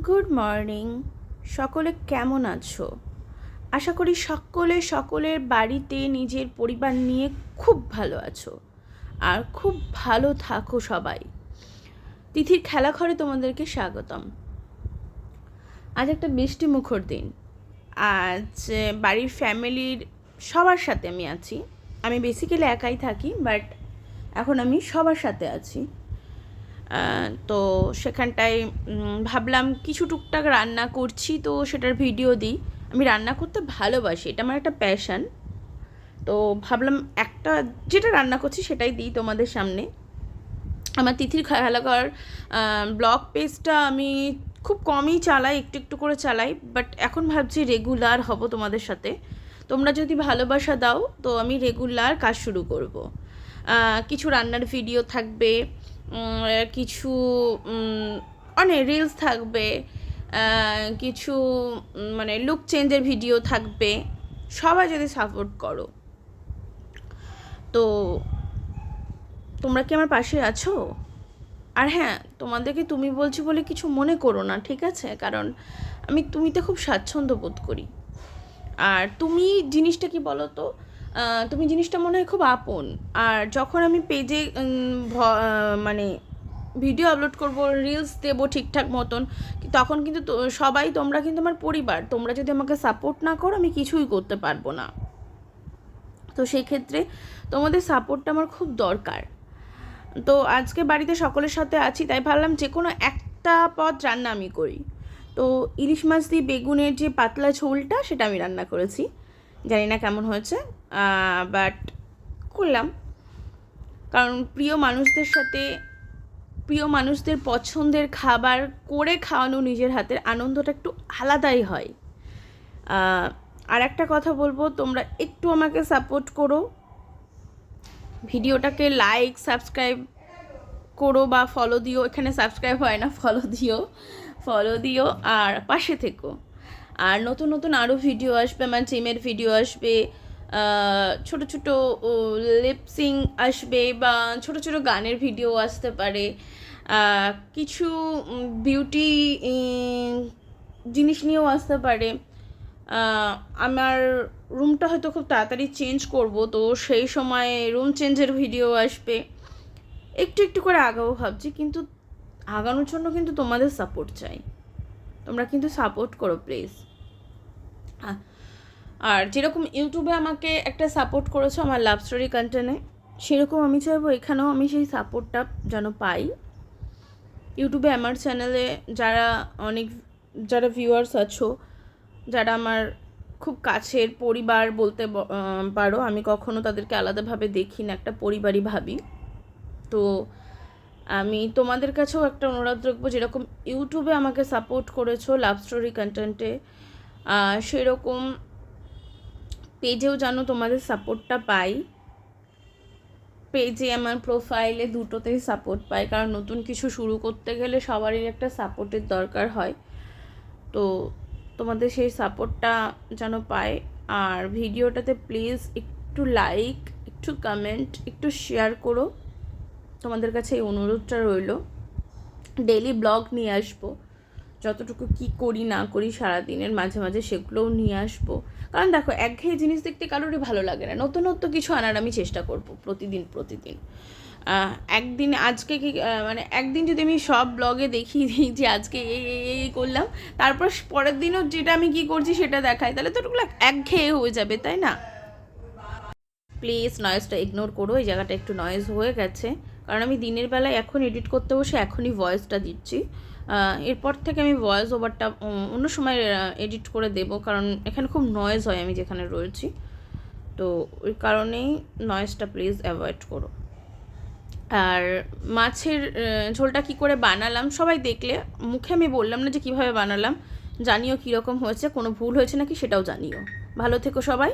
Good morning. সকলে কেমন আছো? আশা করি সকলের বাড়িতে নিজের পরিবার নিয়ে খুব ভালো আছো আর খুব ভালো থাকো সবাই। তিথির খেলা ঘরে তোমাদেরকে স্বাগতম। আজ একটা বৃষ্টি মুখর দিন। আজ বাড়ির ফ্যামিলির সবার সাথে আমি আছি। আমি বেসিক্যালি একাই থাকি, বাট এখন আমি সবার সাথে আছি। তো সেখানটায় ভাবলাম কিছু টুকটাক রান্না করছি, তো সেটার ভিডিও দিই। আমি রান্না করতে ভালোবাসি, এটা আমার একটা প্যাশান। তো ভাবলাম একটা যেটা রান্না করছি সেটাই দিই তোমাদের সামনে। আমার তিথির খেলাঘর ব্লগ পেজটা আমি খুব কমই চালাই, একটু একটু করে চালাই, বাট এখন ভাবছি রেগুলার হব তোমাদের সাথে। তোমরা যদি ভালোবাসা দাও তো আমি রেগুলার কাজ শুরু করব। কিছু রান্নার ভিডিও থাকবে, কিছু অনেক রিলস থাকবে, কিছু মানে লুক চেঞ্জের ভিডিও থাকবে। সবাই যদি সাপোর্ট করো তো তোমরা কি আমার পাশে আছো? আর হ্যাঁ, তোমাদেরকে তুমি বলছি বলে কিছু মনে করো না, ঠিক আছে? কারণ আমি তুমিতে খুব স্বাচ্ছন্দ্য বোধ করি। আর তুমি জিনিসটা কি বলো তো, তুমি জিনিসটা মনে হয় খুব আপন। আর যখন আমি পেজে মানে ভিডিও আপলোড করব, রিলস দেবো ঠিকঠাক মতন, তখন কিন্তু সবাই তোমরা কিন্তু আমার পরিবার। তোমরা যদি আমাকে সাপোর্ট না করো আমি কিছুই করতে পারবো না। তো সেই ক্ষেত্রে তোমাদের সাপোর্টটা আমার খুব দরকার। তো আজকে বাড়িতে সকলের সাথে আছি, তাই ভাবলাম যে কোনো একটা পদ রান্না আমি করি। তো ইলিশ মাছ দিয়ে বেগুনের যে পাতলা ঝোলটা সেটা আমি রান্না করেছি। জানি না কেমন হয়েছে, বাট করলাম। কারণ প্রিয় মানুষদের পছন্দের খাবার করে খাওয়ানো নিজের হাতের আনন্দটা একটু আলাদাই হয়। আর একটা কথা বলবো, তোমরা একটু আমাকে সাপোর্ট করো, ভিডিওটাকে লাইক সাবস্ক্রাইব করো বা ফলো দিও। এখানে সাবস্ক্রাইব হয় না, ফলো দিও আর পাশে থেকো। আর নতুন নতুন আরও ভিডিও আসবে, আমার জিমের ভিডিও আসবে, ছোটো ছোটো লিপসিং আসবে, বা ছোটো ছোটো গানের ভিডিও আসতে পারে, কিছু বিউটি জিনিস নিয়েও আসতে পারে। আমার রুমটা হয়তো খুব তাড়াতাড়ি চেঞ্জ করব, তো সেই সময় রুম চেঞ্জের ভিডিও আসবে। একটু একটু করে আগাবো ভাবছি, কিন্তু আগানোর জন্য কিন্তু তোমাদের সাপোর্ট চাই। তোমরা কিন্তু সাপোর্ট করো প্লিজ। আর যেরকম ইউটিউবে আমাকে একটা সাপোর্ট করেছো আমার লাভ স্টোরি কন্টেন্টে, সেরকম আমি চাইবো এখানেও আমি সেই সাপোর্টটা যেন পাই। ইউটিউবে আমার চ্যানেলে যারা ভিউয়ার্স আছো, যারা আমার খুব কাছের পরিবার বলতে পারো, আমি কখনো তাদেরকে আলাদাভাবে দেখি না, একটা পরিবারই ভাবি। তো আমি তোমাদের কাছেও একটা অনুরোধ রাখবো, যেরকম ইউটিউবে আমাকে সাপোর্ট করেছো লাভ স্টোরি কন্টেন্টে, সেরকম পেজেও যেন তোমাদের সাপোর্টটা পাই। পেজে আমার প্রোফাইলে দুটোতেই সাপোর্ট পাই, কারণ নতুন কিছু শুরু করতে গেলে সবারই একটা সাপোর্টের দরকার হয়। তো তোমাদের সেই সাপোর্টটা যেন পাই। আর ভিডিওটাতে প্লিজ একটু লাইক, একটু কমেন্ট, একটু শেয়ার করো। তোমাদের কাছে এই অনুরোধটা রইল। ডেইলি ব্লগ নিয়ে আসবো, যতটুকু কি করি না করি সারাদিনের মাঝে মাঝে সেগুলোও নিয়ে আসবো। কারণ দেখো, একঘেয়ে জিনিস দেখতে কারোরই ভালো লাগে না, নতুনত্ব কিছু আনার আমি চেষ্টা করব প্রতিদিন। একদিন আজকে কি মানে একদিন যদি আমি সব ব্লগে দেখিয়ে দিই যে আজকে এই করলাম, তারপর পরের দিনও যেটা আমি কি করছি সেটা দেখাই, তাহলে তো ওগুলো একঘেয়ে হয়ে যাবে, তাই না? প্লিজ নয়েজটা ইগনোর করো, এই জায়গাটা একটু নয়েজ হয়ে গেছে, কারণ আমি দিনের বেলায় এখন এডিট করতে বসে এখনই ভয়েসটা দিচ্ছি। এরপর থেকে আমি ভয়েস ওভারটা অন্য সময় এডিট করে দেব, কারণ এখানে খুব নয়েজ হয় আমি যেখানে রয়েছি। তো ওই কারণেই নয়েজটা প্লিজ অ্যাভয়েড করো। আর মাছের ঝোলটা কি করে বানালাম সবাই দেখলে, মুখে আমি বললাম না যে কীভাবে বানালাম। জানিও কীরকম হয়েছে, কোনো ভুল হয়েছে নাকি সেটাও জানিও। ভালো থেকো সবাই।